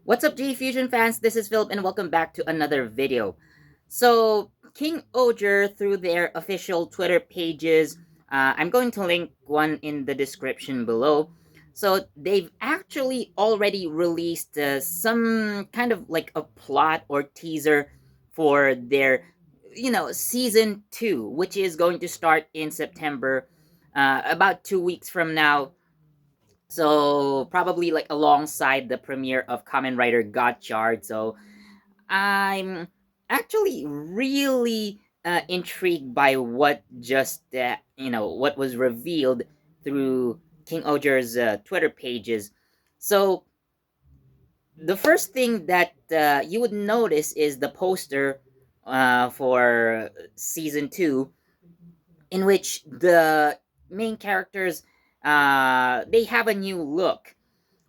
What's up, JEFusion fans? This is Philip, and welcome back to another video. So, Kingohger, through their official Twitter pages, I'm going to link one in the description below. So, they've actually already released some kind of like a plot or teaser for their, season 2, which is going to start in September, about 2 weeks from now. So probably like alongside the premiere of Kamen Rider Gotchard. So I'm actually really intrigued by what just what was revealed through King Oger's Twitter pages. So the first thing that you would notice is the poster for season 2, in which the main characters they have a new look.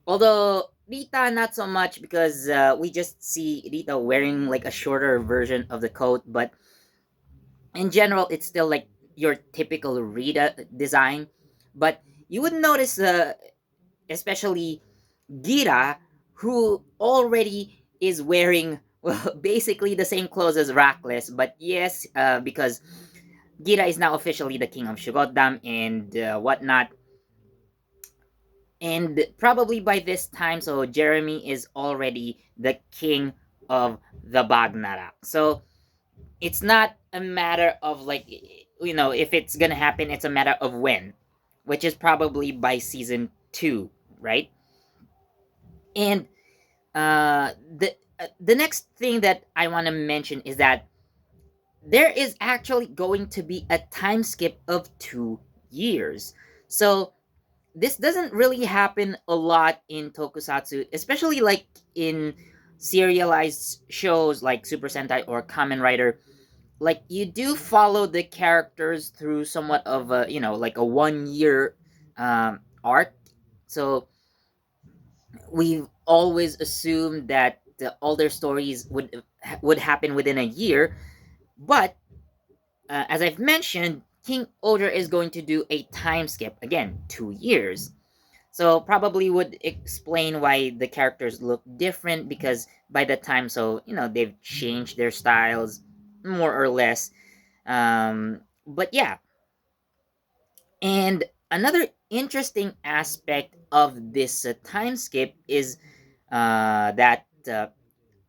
Although Rita not so much, because we just see Rita wearing like a shorter version of the coat, but in general it's still like your typical Rita design. But you would notice, especially Gira, who already is wearing well basically the same clothes as Rackless, but yes, because Gira is now officially the king of Shugodam and whatnot. And probably by this time, so Jeremy is already the king of the Bagnarak. So it's not a matter of like, if it's gonna happen, it's a matter of when, which is probably by season 2, right? And the next thing that I want to mention is that there is actually going to be a time skip of 2 years. So this doesn't really happen a lot in tokusatsu, especially like in serialized shows like Super Sentai or Kamen Rider. Like you do follow the characters through somewhat of a, like a 1 year arc. So we've always assumed that all their stories would happen within a year. But as I've mentioned, King Oder is going to do a time skip again, 2 years. So probably would explain why the characters look different, because by the time, so they've changed their styles more or less. But yeah, and another interesting aspect of this time skip is that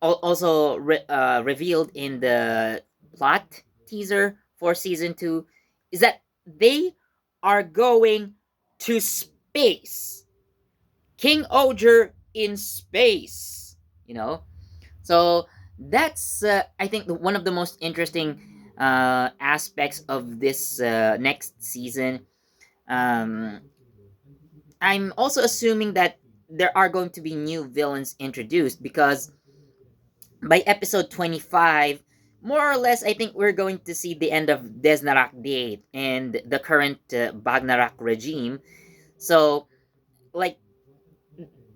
also revealed in the plot teaser for season 2 is that they are going to space. King Oger in space. You know, so that's I think one of the most interesting aspects of this next season. Um, I'm also assuming that there are going to be new villains introduced, because by episode 25, more or less, I think we're going to see the end of Desnarak Date and the current Bagnarak regime. So, like,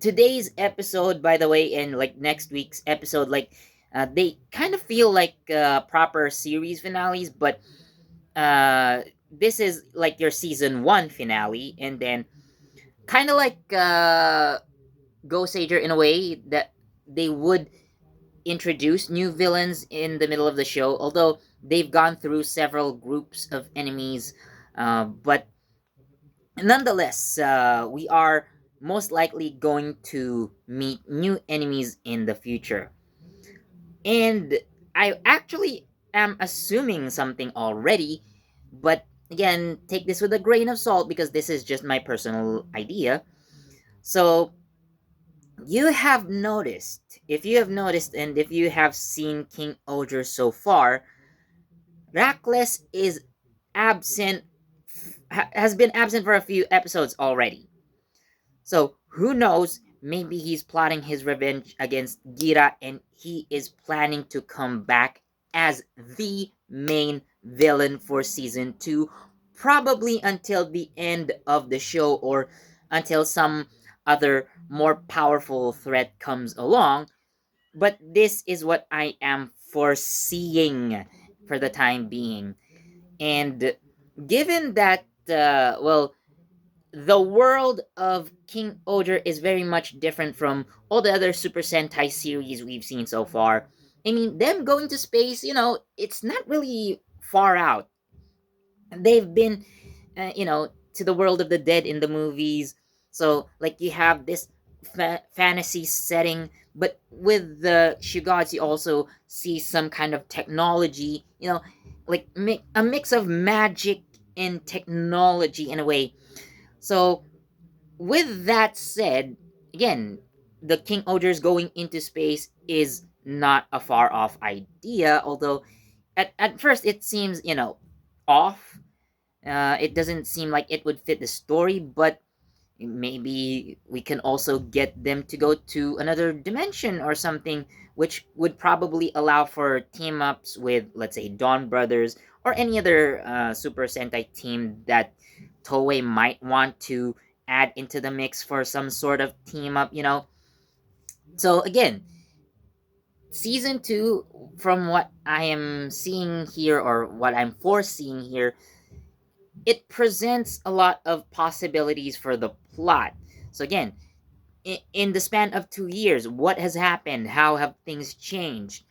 today's episode, by the way, and like next week's episode, like they kind of feel like proper series finales, but uh, this is like your season 1 finale, and then kind of like Go Sager in a way that they would introduce new villains in the middle of the show, although they've gone through several groups of enemies. But nonetheless, we are most likely going to meet new enemies in the future. And I actually am assuming something already, but again, take this with a grain of salt, because this is just my personal idea. So, you have noticed, if you have noticed, and if you have seen King Oger so far, Rackless is absent, has been absent for a few episodes already. So who knows? Maybe he's plotting his revenge against Gira, and he is planning to come back as the main villain for season 2, probably until the end of the show, or until some other more powerful threat comes along. But this is what I am foreseeing for the time being. And given that, well, the world of King Ogre is very much different from all the other Super Sentai series we've seen so far. I mean, them going to space, it's not really far out. They've been, to the world of the dead in the movies. So, like, you have this fantasy setting, but with the Shugods, you also see some kind of technology, like a mix of magic and technology in a way. So, with that said, again, the King Ogres going into space is not a far off idea, although at first it seems, off. It doesn't seem like it would fit the story, but maybe we can also get them to go to another dimension or something, which would probably allow for team ups with, let's say, Dawn Brothers or any other Super Sentai team that Toei might want to add into the mix for some sort of team up. So again, season 2, from what I am seeing here or what I'm foreseeing here, it presents a lot of possibilities for the plot. So again, in the span of 2 years, what has happened? How have things changed?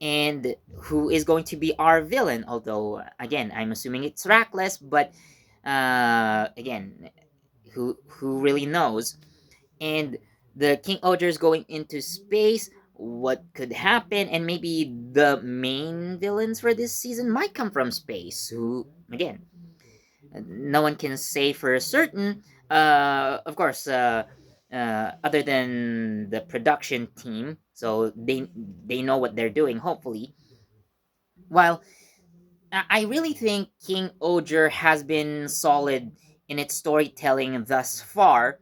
And who is going to be our villain? Although, again, I'm assuming it's Rackless, but again, who really knows? And the King Ogre is going into space. What could happen? And maybe the main villains for this season might come from space. Who, again, no one can say for certain. Of course, other than the production team, so they know what they're doing. Hopefully, while I really think King Ogre has been solid in its storytelling thus far,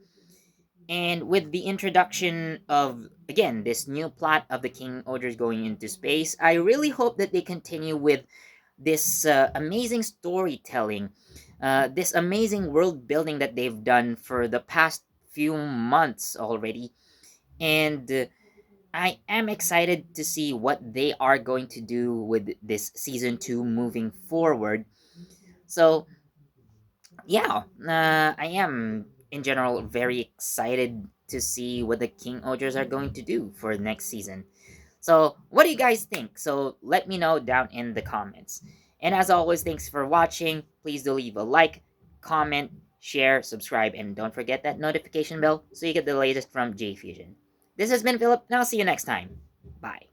and with the introduction of, again, this new plot of the King Ogres going into space, I really hope that they continue with this amazing storytelling, this amazing world building that they've done for the past few months already. And I am excited to see what they are going to do with this season 2 moving forward. So, yeah, I am in general very excited to see what the King Ogres are going to do for next season. So, what do you guys think? So, let me know down in the comments. And as always, thanks for watching. Please do leave a like, comment, share, subscribe, and don't forget that notification bell so you get the latest from JEFusion. This has been Philip, and I'll see you next time. Bye.